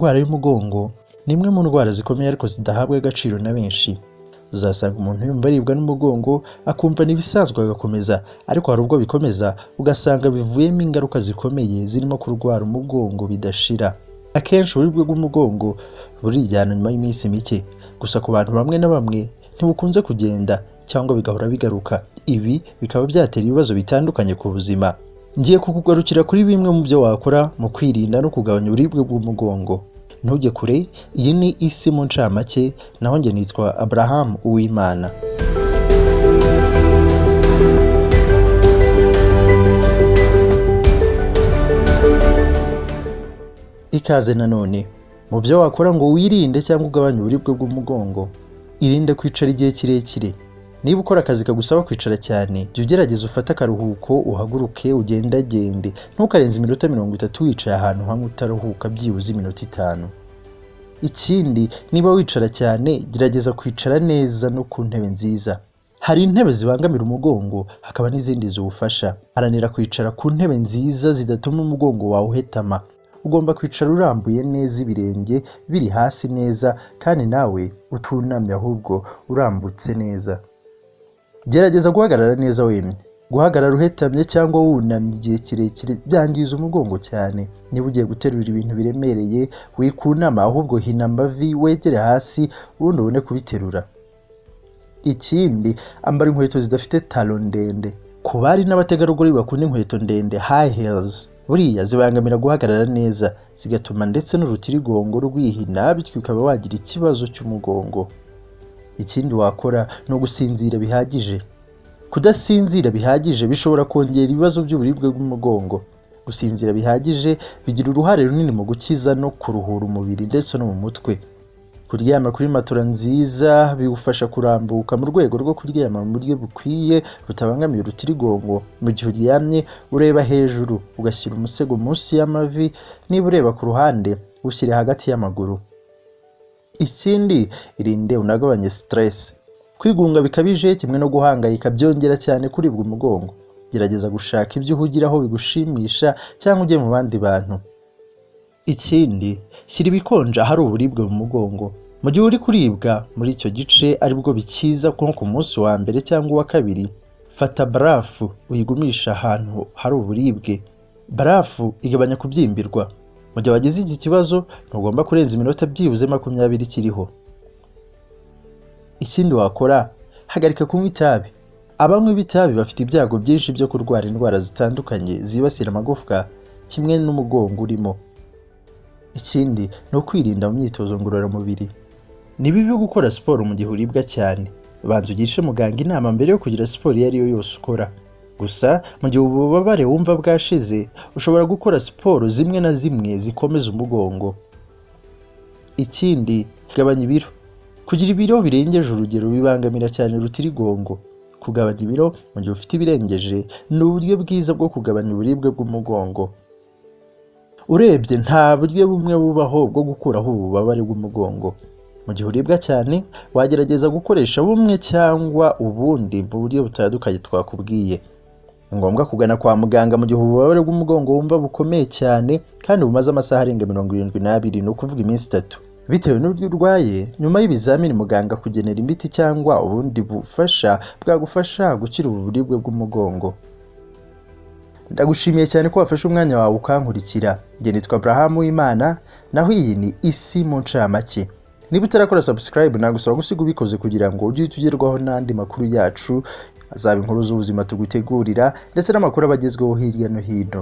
Indwara y'umugongo ni imwe mu ndwara zikomeye ariko zidahabwa agaciro na benshi. Uzasanga umuntu yumva aribwa n'umugongo akumva n'ibisanzwe agakomeza, ariko hari ubwo bikomeza ugasanga bivuyemo ingaruka zikomeye zirimo kurwara umugongo bidashira. Akenshi uburibwe bw'umugongo burijyana nyuma y'iminsi mike, gusa ku bantu bamwe na bamwe ntibukunze kugenda cyangwa bigahora bigaruka. Ibi bikaba byatera ibibazo bitandukanye ku buzima. Ngiye kukugarukira kuri bimwe mu byo wakora mu kwirinda no kugabanya uburibwe bw'umugongo. Ntujye kure, iyi ni isi mu ncamake, naho njye nitwa Abraham Uwimana. Ikaze nanone. Mu byo wakora ngo wirinde cyangwa ugabanye uburibwe bw'umugongo, irinde kwicara igihe kirekire. Niba ukora akazi kagusaba kwicara cyane, jya ugerageza ufate akaruhuko, uhaguruke ugendagende. Ntukarenze iminota 30 wicaye ahantu hamwe utaruhuka byibuze iminota 5. Ikindi, niba wicara cyane, gerageza kwicara neza no ku ntebe nziza. Hari intebe zibangamira umugongo, hakaba n'izindi ziwufasha. Haranira kwicara ku ntebe nziza zidatuma umugongo wawe uhetama. Ugomba kwicara urambuye neza, ibirenge biri hasi neza, kandi nawe utunamye ahubwo urambutse neza. Gerageza guhagarara neza wemye. Guhagarara uhetamye cyangwa wunamye igihe kirekire byangiza umugongo cyane. Niba ugiye guterura ibintu biremereye, wikunama ahubwo hina amavi wegere hasi ubundi ubone kubiterura. Ikindi, ambara inkweto zidafite talo ndende. Ku bari n'abategarugori bakunda inkweto ndende high heels, buriya zibangamira guhagarara neza, zigatuma ndetse n'urutirigongo rwihina, bityo ukaba wagira ikibazo cy'umugongo. Ikindi wakora ni ugusinzira bihagije. Kudasinzira bihagije bishobora kongera ibibazo by'uburibwe bw'umugongo. Gusinzira bihagije bigira uruhare runini mu gukiza no kuruhura umubiri ndetse no mu mutwe. Kuryama kuri matora nziza bigufasha kurambuka mu rwego rwo kuryama mu buryo bukwiye butabangamiye urutirigongo. Mu gihe uryamye ureba hejuru, ugashyira umusego munsi y'amavi, niba ureba ku ruhande ushyire hagati y'amaguru. Ikindi, irinde unagabanye stress. Kwigunga bikabije kimwe no guhangayika byongera cyane kuribwa umugongo. Gerageza gushaka ibyo uhugiraho bigushimisha cyangwa ujye mu bandi bantu. Ikindi, shyira ibikonje ahari uburibwe mu mugongo. Mu gihe uri kuribwa muri icyo gice aribwo bikiza nko ku munsi wa mbere cyangwa uwa kabiri, fata barafu uyigumisha ahantu hari uburibwe. Barafu igabanya kubyimbirwa. Mu gihe wagize iki kibazo, ntugomba kurenza iminota byibuze 20 ikiriho. Ikindi wakora, hagarika kunywa itabi. Abanywa ibitabi bafite ibyago byinshi byo kurwara indwara zitandukanye zibasira amagufwa kimwe n'umugongo urimo. Ikindi, ni ukwirinda mu myitozo ngororamubiri. Ni bibi gukora siporo mu gihe uribwa cyane. Banza ugishe muganga inama mbere yo kugira siporo iyo ari yo yose ukora. Gusa mu gihe ububabare wumva bwashize, ushobora gukora siporo zimwe na zimwe zikomeza umugongo. Ikindi, gabanya ibiro. Kugira ibiro birengeje urugero bibangamira cyane urutirigongo. Kugabanya ibiro mu gihe ufite ibirengeje ni uburyo bwiza bwo kugabanya uburibwe bw'umugongo. Urebye nta buryo bumwe bubaho bwo gukuraho ububabare bw'umugongo. Mu gihe uribwa cyane, wagerageza gukoresha bumwe cyangwa ubundi mu buryo butandukanye twakubwiye. Ni ngombwa kugana kwa muganga mu gihe ububabare bw'umugongo wumva bukomeye cyane kandi bumaze amasaha arenga 72, ni ukuvuga iminsi 3. Bitewe n'uburyo urwaye, nyuma y'ibizamini muganga kugenera imiti cyangwa ubundi bufasha bwagufasha gukira uburibwe bw'umugongo. Ndagushimiye cyane ko wafashe umwanya wawe ukankurikira. Njye nitwa Abraham Uwimana, naho iyi ni isi mu ncamake. Niba utarakora subscribe, nagusaba gusiga ubikoze kugira ngo ujye ugerwaho n'andi makuru yacu, azaba inkuru z'ubuzima tugutegurira ndetse n'amakuru abagezweho hirya no hino.